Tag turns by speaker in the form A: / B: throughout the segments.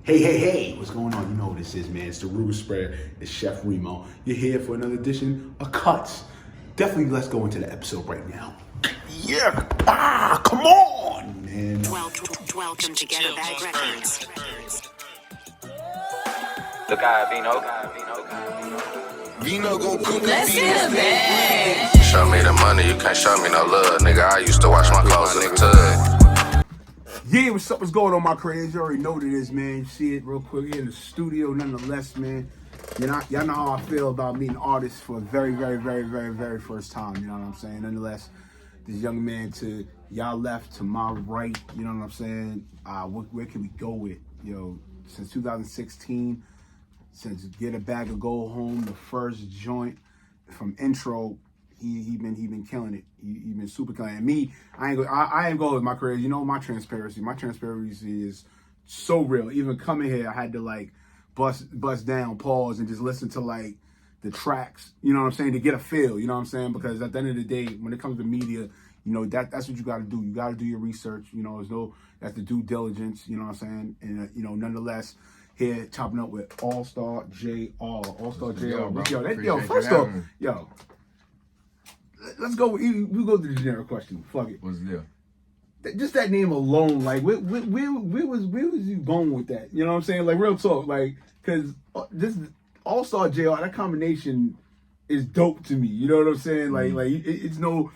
A: Hey, what's going on? You know what this is, man. It's the Rumor Spread. It's Chef Reemo. You're here for another edition of Cuts. Definitely, let's go into the episode right now. Yeah, come on, man.
B: Welcome to Get a Bag Records.
C: Look out, Vino.
D: Vino gon' cook
B: Let's get a bag.
D: Show me the money, you can't show me no love, nigga. I used to wash my clothes in the tub.
A: Yeah, what's up? What's going on, my creators? You already know what it is, man. You see it real quick here in the studio, nonetheless, man. Y'all know how I feel about meeting artists for the very first time. You know what I'm saying? Nonetheless, this young man to y'all left, to my right. You know what I'm saying? Where can we go with? Since 2016, since Get a Bag or Go Home, the first joint from intro. He been killing it. He been super killing it. And me, I ain't go with my career. You know my transparency. My transparency is so real. Even coming here, I had to like bust down, pause, and just listen to like the tracks. You know what I'm saying, to get a feel. You know what I'm saying, because at the end of the day, when it comes to media, that's what you got to do. You got to do your research. That's the due diligence. You know what I'm saying, and nonetheless. Here chopping up with All-Star JR. All-Star JR. First off, let's go. We go to the generic question. Fuck it.
E: What's the deal?
A: Just that name alone, like where was you going with that? You know what I'm saying? Like real talk, like because this All-Star JR, that combination is dope to me. You know what I'm saying? Like it's no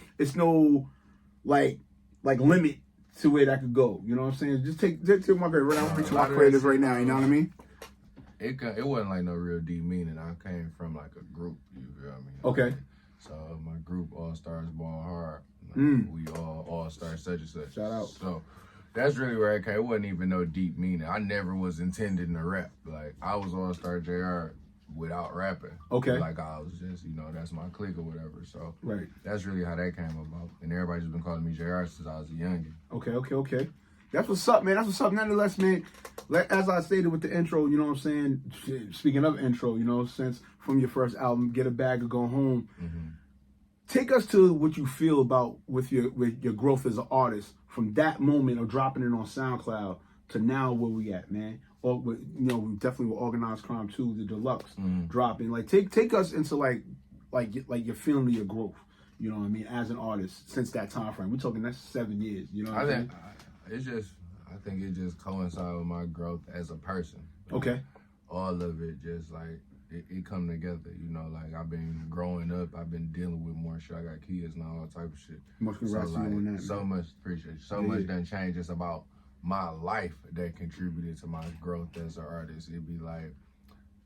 A: like limit to where that could go. You know what I'm saying? Just take my grade right now. My creators right now. You know what I mean?
E: It wasn't like no real deep meaning. I came from like a group. You feel me?
A: Okay.
E: So my group All Stars Ball Hard. We all stars such and such.
A: Shout out.
E: So that's really where it came. It wasn't even no deep meaning. I never was intending to rap. Like I was All Star JR without rapping.
A: Okay.
E: Like I was just, that's my clique or whatever. So
A: right.
E: That's really how that came about. And everybody's been calling me JR since I was a youngin'.
A: Okay. That's what's up, man. That's what's up. Nonetheless, man, as I stated with the intro, you know what I'm saying? Speaking of intro, since from your first album, Get a Bag or Go Home, take us to what you feel about with your growth as an artist from that moment of dropping it on SoundCloud to now where we at, man. Or we definitely with Organized Crime 2, the Deluxe dropping. Like take us into like your feeling of your growth. You know what I mean? As an artist since that time frame. We're talking that's 7 years. You know what I mean?
E: I think it just coincides with my growth as a person.
A: Okay.
E: All of it just like it come together, like I've been growing up, I've been dealing with more shit. I got kids and all that type of shit.
A: Much congrats on that.
E: So much appreciate you. So much done changed just about my life that contributed to my growth as an artist. It'd be like,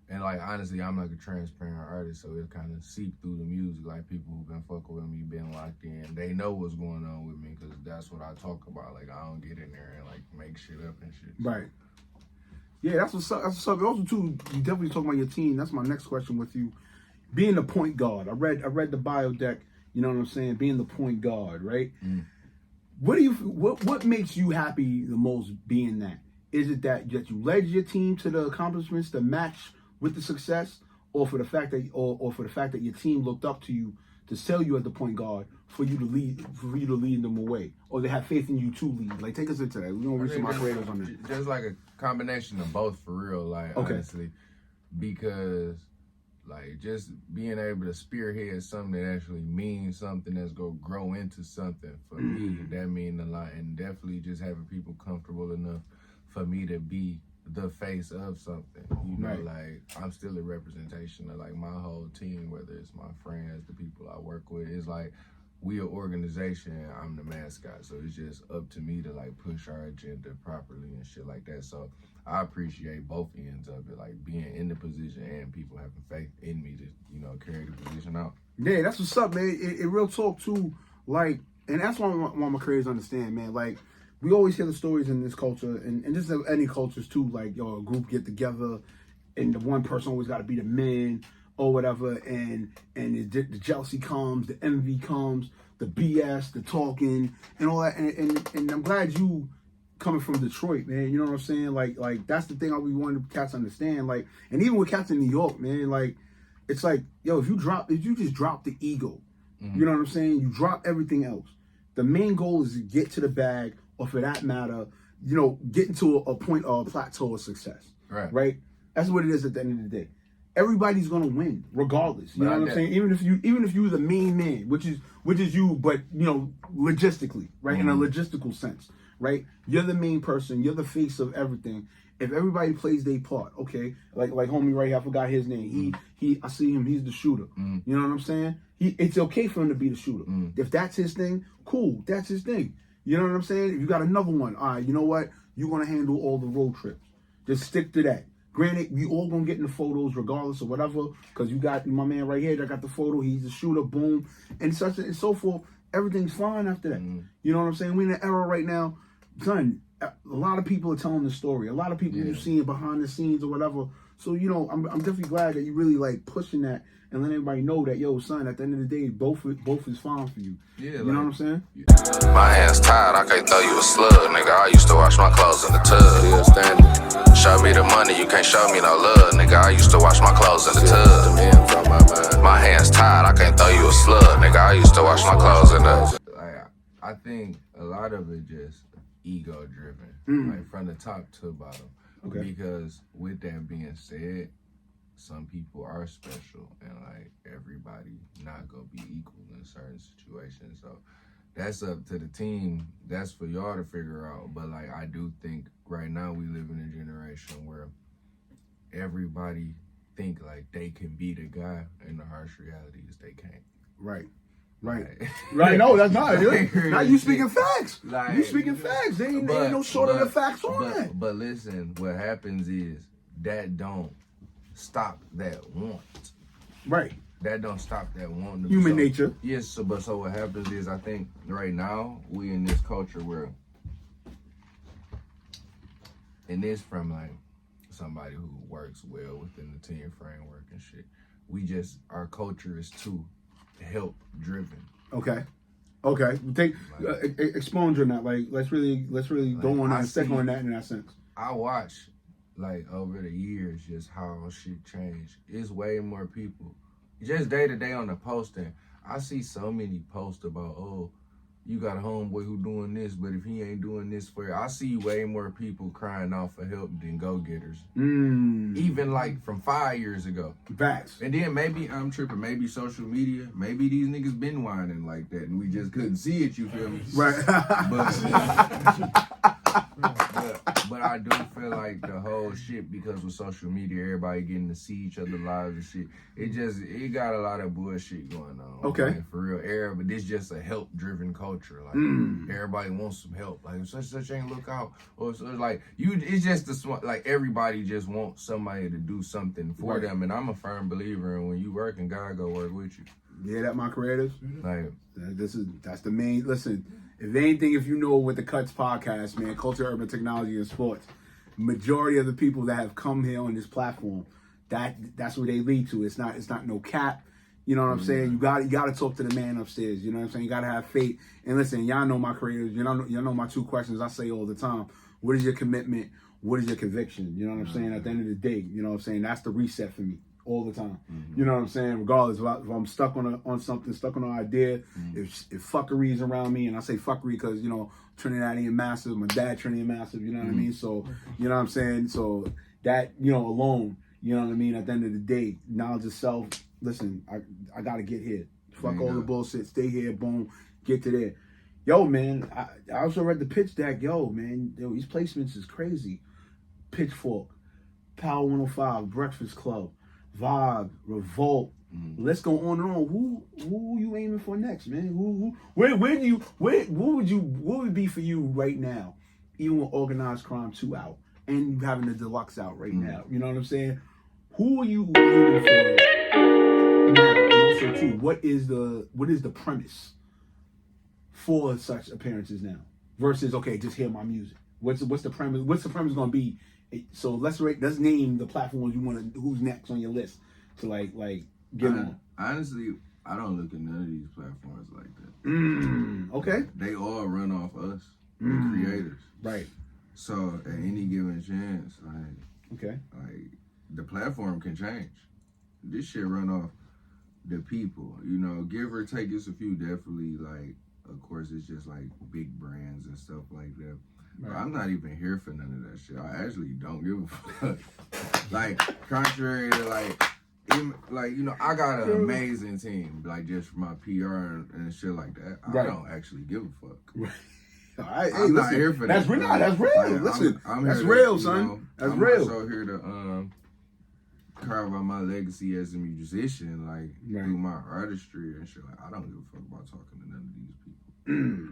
E: and like honestly, I'm like a transparent artist, so it kind of seep through the music. Like people who've been fucking with me, been locked in, they know what's going on with me because that's what I talk about. Like I don't get in there and like make shit up and shit.
A: Right. Yeah, that's what's up. Also, too, you definitely talking about your team. That's my next question with you. Being the point guard. I read the bio deck. You know what I'm saying? Being the point guard, right? What makes you happy the most being that? Is it that you led your team to the accomplishments to match with the success, or for the fact that your team looked up to you to sell you as the point guard for you to lead them away, or they have faith in you to lead? Like, take us into that. We're gonna reach some my creators on that.
E: Just like a combination of both, for real. Like honestly, because like just being able to spearhead something that actually means something that's gonna grow into something for me, that mean a lot, and definitely just having people comfortable enough for me to be the face of something. Like I'm still a representation of like my whole team, whether it's my friends, the people I work with. It's like we an organization and I'm the mascot, so it's just up to me to like push our agenda properly and shit like that. So I appreciate both ends of it, like being in the position and people having faith in me to carry the position out.
A: Yeah, that's what's up, man. It real talk too, like, and that's why my creators understand, man. Like, we always hear the stories in this culture, and this is any cultures too, like, a group get together and the one person always got to be the man or whatever, and the jealousy comes, the envy comes, the BS, the talking, and all that. And I'm glad you coming from Detroit, man. You know what I'm saying? Like that's the thing I really wanted cats to understand. Like, and even with cats in New York, man, like, it's like, yo, if you just drop the ego, you know what I'm saying? You drop everything else. The main goal is to get to the bag, or for that matter, getting to a point of a plateau of success.
E: Right.
A: Right? That's what it is at the end of the day. Everybody's gonna win, regardless. You know what I'm saying? Even if you're the main man, which is you, but logistically, right? In a logistical sense, right? You're the main person, you're the face of everything. If everybody plays their part, okay, like homie right here, I forgot his name. I see him, he's the shooter. You know what I'm saying? It's okay for him to be the shooter. If that's his thing, cool, that's his thing. You know what I'm saying? If you got another one, all right, you know what? You're gonna handle all the road trips. Just stick to that. Granted, we all gonna get in the photos regardless of whatever, because you got my man right here that got the photo. He's the shooter, boom, and such and so forth. Everything's fine after that. You know what I'm saying? We're in an era right now, son. A lot of people are telling the story. A lot of people you've seen behind the scenes or whatever. So I'm definitely glad that you really like pushing that and letting everybody know that, yo, son, at the end of the day, both is fine for you. Yeah, you know what I'm saying?
D: My hands tied, I can't throw you a slug, nigga. I used to wash my clothes in the tub. Still standing. Show me the money, you can't show me no love, nigga. I used to wash my clothes in the tub. My hands tied, I can't throw you a slug, nigga. I used to wash my clothes in the.
E: I think a lot of it just ego driven, like from the top to the bottom. Okay. Because with that being said, some people are special and like everybody not gonna be equal in certain situations. So that's up to the team. That's for y'all to figure out. But like I do think right now we live in a generation where everybody think like they can be the guy, and the harsh reality is they can't.
A: Right. No, that's not. Now you speaking facts. You speaking facts. There ain't no short of the facts on that.
E: But listen, what happens is that don't stop that want.
A: Right.
E: That don't stop that want.
A: Human nature.
E: Yes. So what happens is I think right now we in this culture where, and this from like somebody who works well within the team framework and shit. Our culture is too help driven. Okay.
A: Expound on that. Like let's really go on that and stick on that in that sense.
E: I watch like over the years just how shit changed. It's way more people. Just day to day on the posting, I see so many posts about, oh, you got a homeboy who doing this, but if he ain't doing this for you, I see way more people crying out for help than go-getters. Even like from 5 years ago.
A: Facts.
E: And then maybe I'm tripping, maybe social media, maybe these niggas been whining like that and we just couldn't see it, you feel me?
A: Right.
E: But I do feel like the whole shit, because with social media, everybody getting to see each other's lives and shit, it got a lot of bullshit going on.
A: Okay.
E: Like, for real, but this just a help-driven culture. Like, everybody wants some help. Like, such ain't look out. Or so it's like, it's just like everybody just wants somebody to do something for them. And I'm a firm believer in when you work and God go work with you.
A: Yeah, that my creatives.
E: Like,
A: that's the main. Listen, if you know with the C.U.T.S podcast, man, culture, urban technology, and sports, majority of the people that have come here on this platform, that's what they lead to. It's not no cap. You know what I'm saying? You got to talk to the man upstairs. You know what I'm saying? You got to have faith. And listen, y'all know my creators. Y'all know my two questions I say all the time. What is your commitment? What is your conviction? You know what I'm saying? At the end of the day, you know what I'm saying? That's the reset for me. All the time, you know what I'm saying? Regardless, if I'm stuck on something, stuck on an idea, if fuckery is around me, and I say fuckery because Trinidadian massive, my dad Trinidadian massive, you know what I mean? So you know what I'm saying? So that alone, you know what I mean? At the end of the day, knowledge of self. Listen, I gotta get here. Fuck all the bullshit. Stay here. Boom. Get to there. Yo, man. I also read the pitch deck. Yo, man. These placements is crazy. Pitchfork, Power 105, Breakfast Club, Vibe, Revolt. Let's go on and on. Who you aiming for next, man? What would be for you right now, even with Organized Crime 2 out and you having the Deluxe out right now? You know what I'm saying? Who are you aiming for now? And also too, what is the premise for such appearances now? Versus just hear my music. What's the premise? What's the premise gonna be? So let's name the platforms you want to. Who's next on your list to like get on?
E: Honestly, I don't look at none of these platforms like that.
A: Okay.
E: They all run off us, the creators.
A: Right.
E: So at any given chance,
A: like
E: the platform can change. This shit run off the people. Give or take, it's a few definitely like. Of course, it's just like big brands and stuff like that. But I'm not even here for none of that shit. I actually don't give a fuck. Like, contrary to I got an amazing team, like just for my PR and shit like that. I don't actually give a fuck. I'm not here for that.
A: That's real. That's real. Listen, that's real, son. That's real.
E: I'm also here to carve out my legacy as a musician, like through my artistry and shit. Like, I don't give a fuck about talking to none of these people.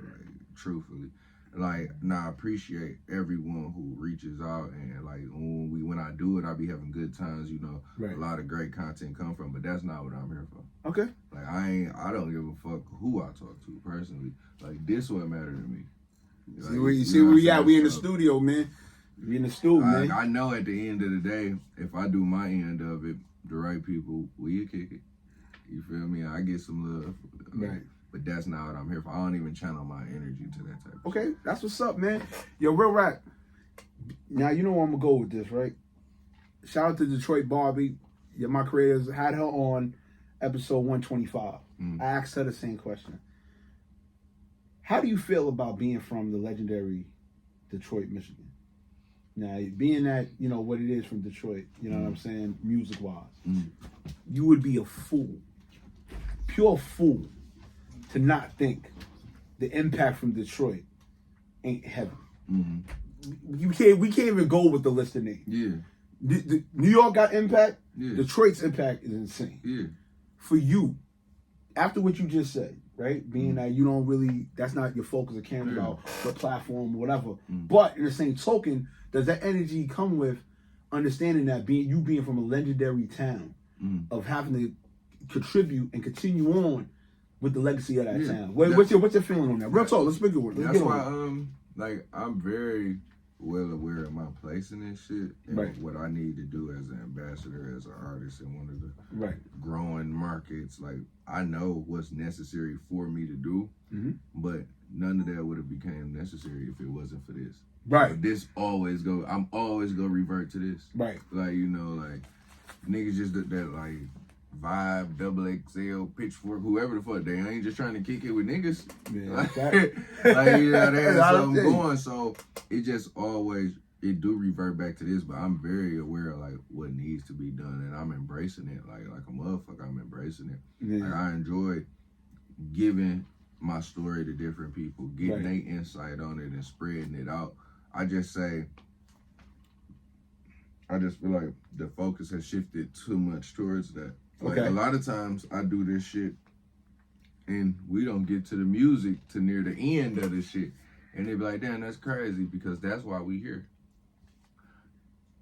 E: Like, truthfully. Like, I appreciate everyone who reaches out, and like when I do it, I be having good times. You know, a lot of great content come from, but that's not what I'm here for.
A: Okay.
E: Like, I don't give a fuck who I talk to personally. Like, this what matter to me. Like,
A: see where we at? We in the studio, man. We in the studio, man.
E: I know at the end of the day, if I do my end of it, the right people, we'll kick it. You feel me? I get some love. Like, but that's not what I'm here for. I don't even channel my energy to that type of
A: shit. Okay, that's what's up, man. Yo, real rap. Now, you know where I'm going to go with this, right? Shout out to Detroit Barbie. Yeah, my creators had her on episode 125. I asked her the same question. How do you feel about being from the legendary Detroit, Michigan? Now, being that, you know, what it is from Detroit, you know what I'm saying, music-wise, you would be a fool, pure fool, to not think the impact from Detroit ain't heavy. We can't even go with the list of names.
E: Yeah.
A: New York got impact.
E: Yeah.
A: Detroit's impact is insane.
E: Yeah.
A: For you, after what you just said, right? Being that you don't really, that's not your focus or caring about what platform or whatever. But in the same token, does that energy come with understanding that you being from a legendary town, of having to contribute and continue on with the legacy of that town? What's your feeling on that? Real talk. Let's speak it.
E: That's why I'm very well aware of my place in this shit and what I need to do as an ambassador, as an artist in one of the growing markets. Like, I know what's necessary for me to do, but none of that would have became necessary if it wasn't for this. But this I'm always gonna revert to this. Like, you know, like, niggas just that like Vibe, XXL, Pitchfork, whoever the fuck, they ain't just trying to kick it with niggas. Like, you know, they have something going. So it just always, it do revert back to this, but I'm very aware of like what needs to be done, and I'm embracing it. Like a motherfucker, I'm embracing it. Like, I enjoy giving my story to different people, getting their insight on it and spreading it out. I just feel like the focus has shifted too much towards that. Like, a lot of times I do this shit and we don't get to the music to near the end of the shit. And they be like, damn, that's crazy, because that's why we here.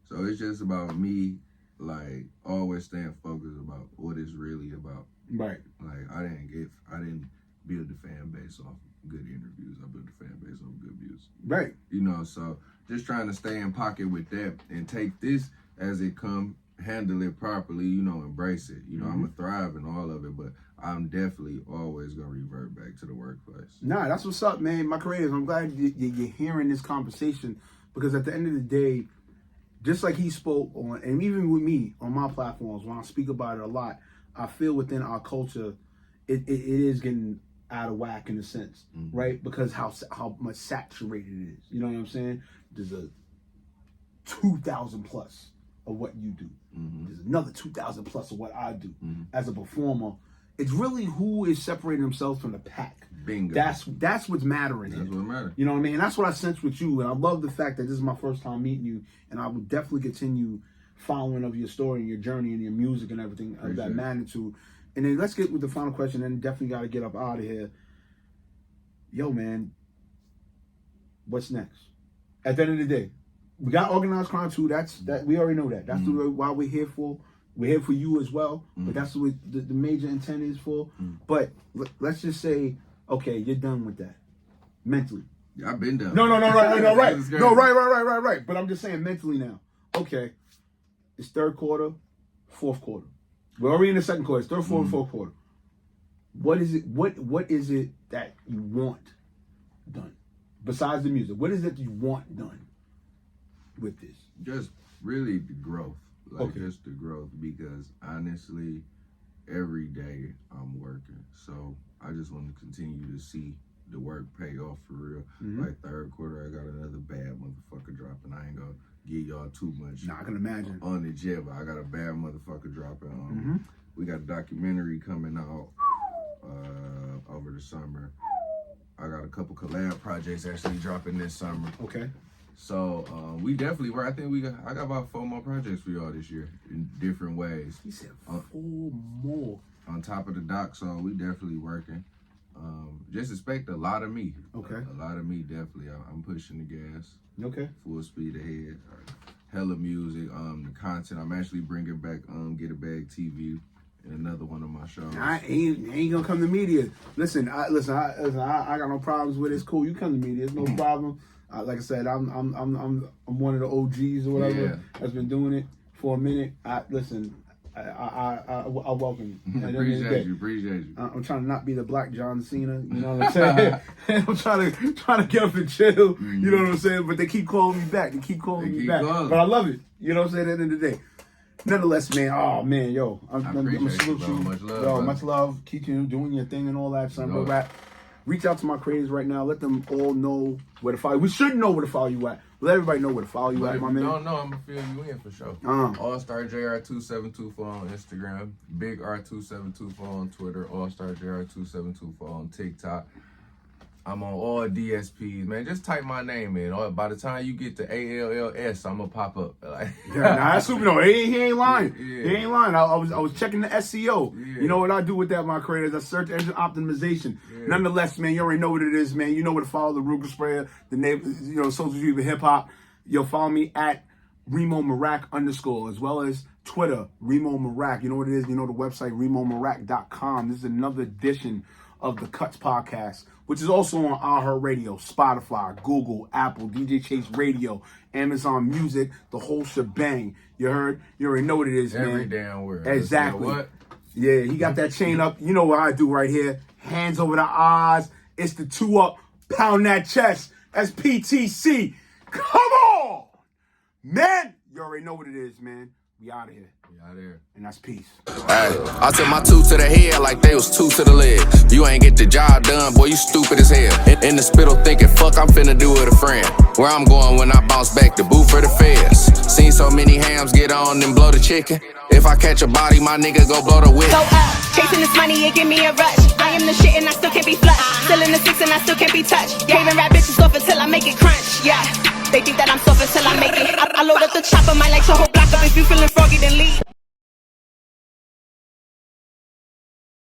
E: So it's just about me, like, always staying focused about what it's really about. Like, I didn't build the fan base off good interviews. I built the fan base off good views. You know, so just trying to stay in pocket with that and take this as it come, handle it properly, you know, embrace it. You know, I'm gonna thrive in all of it, but I'm definitely always gonna revert back to the workplace.
A: Nah, that's what's up, man. My creators, I'm glad you're hearing this conversation, because at the end of the day, just like he spoke on, and even with me on my platforms, when I speak about it a lot, I feel within our culture, it is getting out of whack in a sense, right? Because how much saturated it is. You know what I'm saying? There's a 2,000 plus of what you do. There's another 2,000 plus of what I do as a performer. It's really who is separating themselves from the pack.
E: Bingo.
A: That's what's mattering.
E: That's what matters.
A: You know what I mean? And that's what I sense with you. And I love the fact that this is my first time meeting you, and I will definitely continue following of your story and your journey and your music and everything of that magnitude. And then let's get with the final question, and definitely got to get up out of here. Yo, man, what's next? At the end of the day, we got organized crime too. That we already know that. That's why we're here for. We're here for you as well. But that's what the major intent is for. But let's just say, okay, you're done with that mentally.
E: Yeah, I've been done.
A: No, right. But I'm just saying mentally now. Okay, it's third quarter, fourth quarter. We're already in the second quarter. It's third, fourth quarter. What is it? What is it that you want done besides the music? What is it that you want done with this?
E: Just really the growth, just the growth. Because honestly, every day I'm working, so I just want to continue to see the work pay off for real. Like third quarter, I got another bad motherfucker dropping. I ain't gonna give y'all too much.
A: Nah, I can imagine.
E: On it yet, but I got a bad motherfucker dropping. We got a documentary coming out over the summer. I got a couple collab projects actually dropping this summer.
A: Okay.
E: So we definitely were. I think I got about 4 more projects for y'all this year in different ways.
A: He said 4 more.
E: On top of the doc, so we definitely working. Just expect a lot of me.
A: Okay.
E: A lot of me, definitely. I'm pushing the gas.
A: Okay.
E: Full speed ahead. Hella music. The content. I'm actually bringing back Get a Bag TV in another one of my shows.
A: He ain't gonna come to media. Listen, I got no problems with it. It's cool. You come to media. It's no problem. Like I said, I'm one of the OGs or whatever that's been doing it for a minute. I welcome you.
E: Appreciate you.
A: I'm trying to not be the Black John Cena. You know what I'm saying? I'm trying to get up and chill. You know what I'm saying? But they keep calling me back. But I love it. You know what I'm saying? At the end of the day. Nonetheless, man. Oh man, yo, I'm salute you.
E: Much love,
A: much love. Keep you doing your thing and all that. Son, bro, rap. Reach out to my creators right now. Let them all know where to follow you. We should know where to follow you at. Let everybody know where to follow you at, my man.
E: Don't know, I'm gonna fill you in for sure. All-Star JR2724 on Instagram, Big R2724 on Twitter, All-Star JR2724 on TikTok. I'm on all DSPs, man. Just type my name in. By the time you get to ALLS, I'm gonna pop up.
A: That's super. No, he ain't lying. Yeah. He ain't lying. I was checking the SEO. Yeah. You know what I do with that, my creators? I search engine optimization. Yeah. Nonetheless, man, you already know what it is, man. You know where to follow the Ruger Sprayer, the name, social media hip hop. You'll follow me at Reemo Marac _, as well as Twitter, Reemo Marac. You know what it is? You know the website, ReemoMarac.com. This is another edition of the C.U.T.S podcast, which is also on iHeartRadio, Spotify, Google, Apple, DJ Chase Radio, Amazon Music, the whole shebang. You heard? You already know what it is, man.
E: Every damn word.
A: Exactly.
E: What?
A: Yeah, he got that chain up. You know what I do right here. Hands over the eyes. It's the 2 up. Pound that chest. That's PTC. Come on! Man, you already know what it is, man. We out of here. And that's peace.
D: Hey, I took my 2 to the head like they was 2 to the leg. You ain't get the job done, boy, you stupid as hell. In the spittle thinking, fuck, I'm finna do it a friend. Where I'm going when I bounce back, the boot for the feds. Seen so many hams get on and blow the chicken. If I catch a body, my nigga go blow the whip.
C: Go up, chasing this money, it give me a rush. I am the shit and I still can't be flushed. Still in the 6 and I still can't be touched. Craving rap bitches off until I make it crunch. Yeah, they think that I'm soft until I make it. I load up the chopper, might like your whole block up if you feeling